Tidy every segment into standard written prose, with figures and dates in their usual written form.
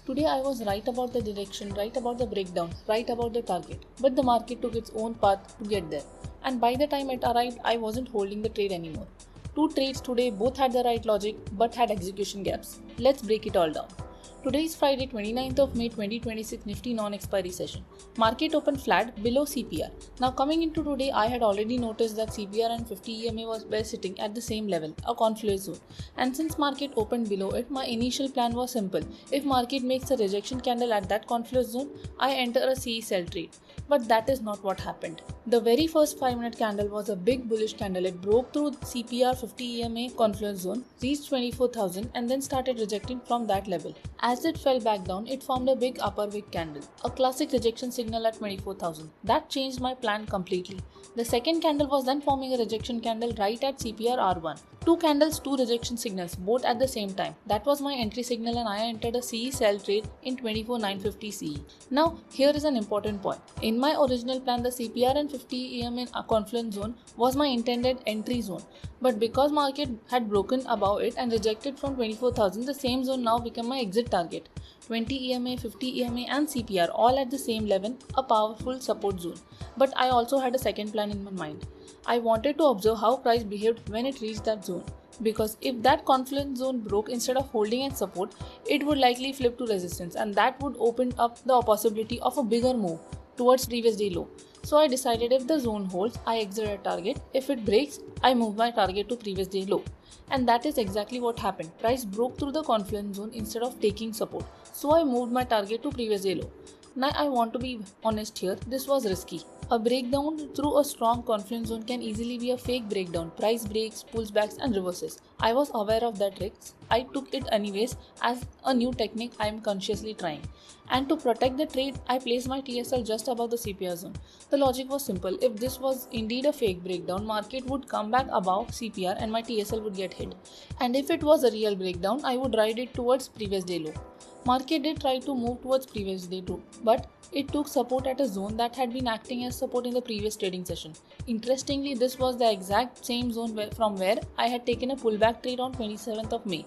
Today I was right about the direction, right about the breakdown, right about the target. But the market took its own path to get there. And by the time it arrived, I wasn't holding the trade anymore. Two trades today both had the right logic but had execution gaps. Let's break it all down. Today is Friday 29th of May 2026 Nifty non-expiry session. Market opened flat below CPR. Now coming into today, I had already noticed that CPR and 50 EMA were sitting at the same level, a confluence zone. And since market opened below it, my initial plan was simple. If market makes a rejection candle at that confluence zone, I enter a CE sell trade. But that is not what happened. The very first 5-minute candle was a big bullish candle. It broke through CPR 50 EMA confluence zone, reached 24,000 and then started rejecting from that level. As it fell back down, it formed a big upper wick candle, a classic rejection signal at 24,000. That changed my plan completely. The second candle was then forming a rejection candle right at CPR R1. Two candles, two rejection signals, both at the same time. That was my entry signal and I entered a CE sell trade in 24,950 CE. Now, here is an important point. In my original plan, the CPR and 50 EM confluence zone was my intended entry zone. But because market had broken above it and rejected from 24,000, the same zone now became my exit target. 20 EMA, 50 EMA and CPR all at the same level, a powerful support zone. But I also had a second plan in my mind. I wanted to observe how price behaved when it reached that zone. Because if that confluence zone broke instead of holding as support, it would likely flip to resistance and that would open up the possibility of a bigger move towards previous day low. So I decided if the zone holds, I exit at target. If it breaks, I move my target to previous day low. And that is exactly what happened. Price broke through the confluence zone instead of taking support. So I moved my target to previous day low. Now I want to be honest here, this was risky. A breakdown through a strong confluence zone can easily be a fake breakdown. Price breaks, pulls backs and reverses. I was aware of that risk. I took it anyways as a new technique I am consciously trying. And to protect the trade, I placed my TSL just above the CPR zone. The logic was simple. If this was indeed a fake breakdown, market would come back above CPR and my TSL would get hit. And if it was a real breakdown, I would ride it towards previous day low. Market did try to move towards previous day too, but it took support at a zone that had been acting as support in the previous trading session. Interestingly, this was the exact same zone from where I had taken a pullback trade on 27th of May.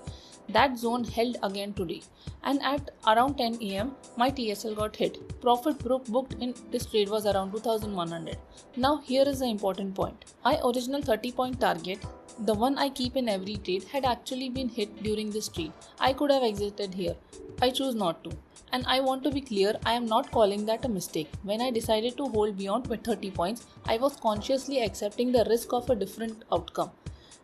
That zone held again today, and at around 10 am, my TSL got hit. Profit booked in this trade was around 2100. Now here is the important point. My original 30-point target, the one I keep in every trade, had actually been hit during this trade. I could have exited here. I choose not to. And I want to be clear, I am not calling that a mistake. When I decided to hold beyond 30 points, I was consciously accepting the risk of a different outcome.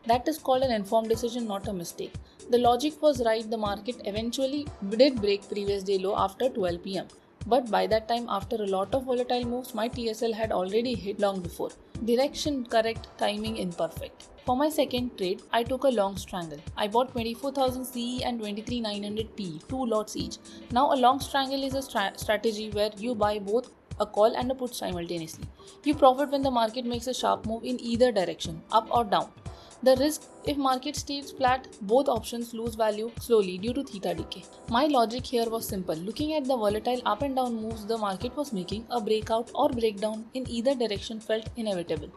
That is called an informed decision, not a mistake. The logic was right, the market eventually did break previous day low after 12 pm. But by that time, after a lot of volatile moves, my TSL had already hit long before. Direction correct, timing imperfect. For my second trade, I took a long strangle. I bought 24,000 CE and 23,900 PE, 2 lots each. Now a long strangle is a strategy where you buy both a call and a put simultaneously. You profit when the market makes a sharp move in either direction, up or down. The risk, if market stays flat, both options lose value slowly due to theta decay. My logic here was simple. Looking at the volatile up and down moves the market was making, a breakout or breakdown in either direction felt inevitable.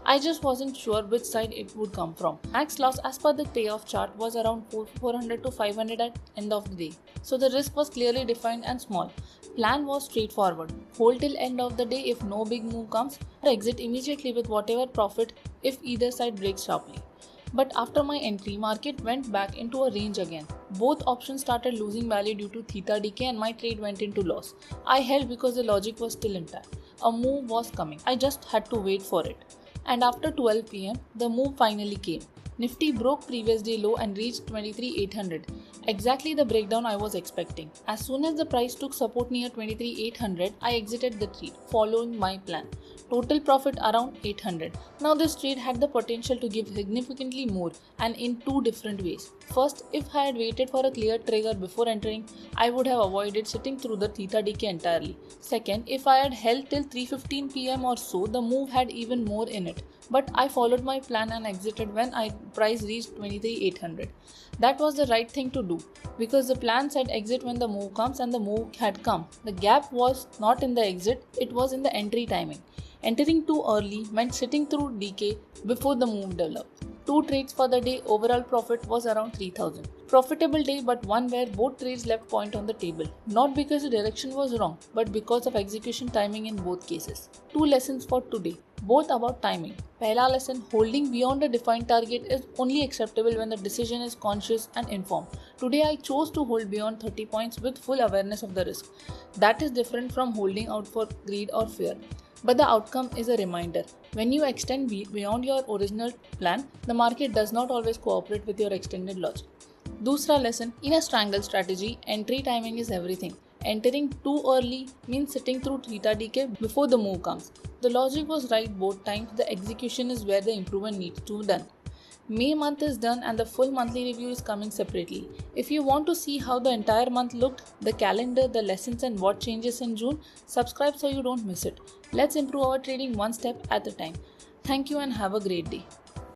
I just wasn't sure which side it would come from. Max loss as per the payoff chart was around 400 to 500 at end of the day. So the risk was clearly defined and small. Plan was straightforward. Hold till end of the day if no big move comes, or exit immediately with whatever profit if either side breaks sharply. But after my entry, market went back into a range again. Both options started losing value due to theta decay and my trade went into loss. I held because the logic was still intact. A move was coming. I just had to wait for it. And after 12 pm, the move finally came. Nifty broke previous day low and reached 23,800. Exactly the breakdown I was expecting. As soon as the price took support near 23,800, I exited the trade, following my plan. Total profit around 800. Now this trade had the potential to give significantly more and in two different ways. First, if I had waited for a clear trigger before entering, I would have avoided sitting through the theta decay entirely. Second, if I had held till 3:15 pm or so, the move had even more in it. But I followed my plan and exited when price reached 23,800. That was the right thing to do because the plan said exit when the move comes and the move had come. The gap was not in the exit, it was in the entry timing. Entering too early meant sitting through decay before the move developed. 2 trades for the day, overall profit was around 3000. Profitable day, but one where both trades left point on the table. Not because the direction was wrong, but because of execution timing in both cases. 2 lessons for today, both about timing. Pehla lesson, holding beyond a defined target is only acceptable when the decision is conscious and informed. Today I chose to hold beyond 30 points with full awareness of the risk. That is different from holding out for greed or fear. But the outcome is a reminder. When you extend beyond your original plan, the market does not always cooperate with your extended logic. Dusra lesson, in a strangle strategy, entry timing is everything. Entering too early means sitting through theta decay before the move comes. The logic was right both times, the execution is where the improvement needs to be done. May month is done and the full monthly review is coming separately. If you want to see how the entire month looked, the calendar, the lessons and what changes in June, subscribe so you don't miss it. Let's improve our trading one step at a time. Thank you and have a great day.